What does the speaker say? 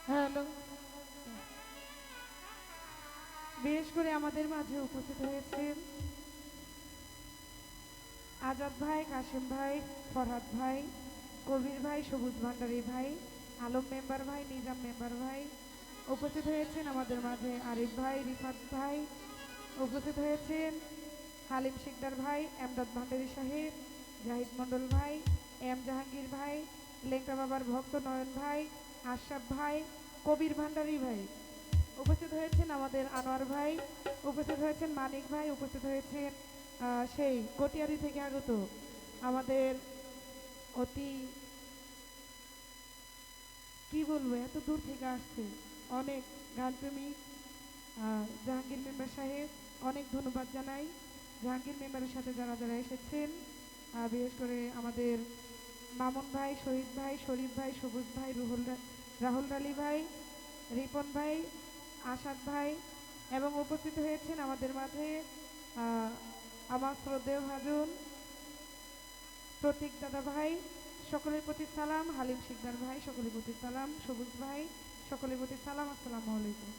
Hello. বিশেষ করে আমাদের মাঝে উপস্থিত হয়েছেন আজাদ ভাই, কাশেম ভাই, ফরহাদ ভাই, কবির ভাই, সবুজ ভান্ডারী ভাই, আলম মেম্বার ভাই, নিজাম মেম্বার ভাই। উপস্থিত হয়েছেন আমাদের মাঝে আরিফ ভাই, রিফাত ভাই। উপস্থিত হয়েছেন হালিম শিকদার ভাই, এমদাদ ভান্ডারী সাহেব, জাহিদ মণ্ডল ভাই, এম জাহাঙ্গীর ভাই, লেঙ্কা বাবার ভক্ত নয়ন ভাই, আশরাফ ভাই, কবির ভান্ডারী ভাই। উপস্থিত হয়েছেন আমাদের আনোয়ার ভাই। উপস্থিত হয়েছেন মানিক ভাই। উপস্থিত হয়েছেন সেই কটিয়ারি থেকে আগত আমাদের অতি, কি বলবো, এত দূর থেকে আসছে অনেক গানপ্রেমিক জাহাঙ্গীর মেম্বার সাহেব। অনেক ধন্যবাদ জানাই জাহাঙ্গীর মেম্বারের সাথে যারা যারা এসেছেন। বিশেষ করে আমাদের মামুন ভাই, শহীদ ভাই, শরীফ ভাই, সবুজ ভাই, রাহুল আলী ভাই, রিপন ভাই, আসাদ ভাই, এবং উপস্থিত হয়েছেন আমাদের মাঝে আহ, আমার শ্রদ্ধেয় ভাজন প্রতীক দাদা ভাই। সকলের প্রতি সালাম। হালিম শিকদার ভাই, সকলের প্রতি সালাম। সবুজ ভাই, সকলের প্রতি সালাম। আসসালামু আলাইকুম।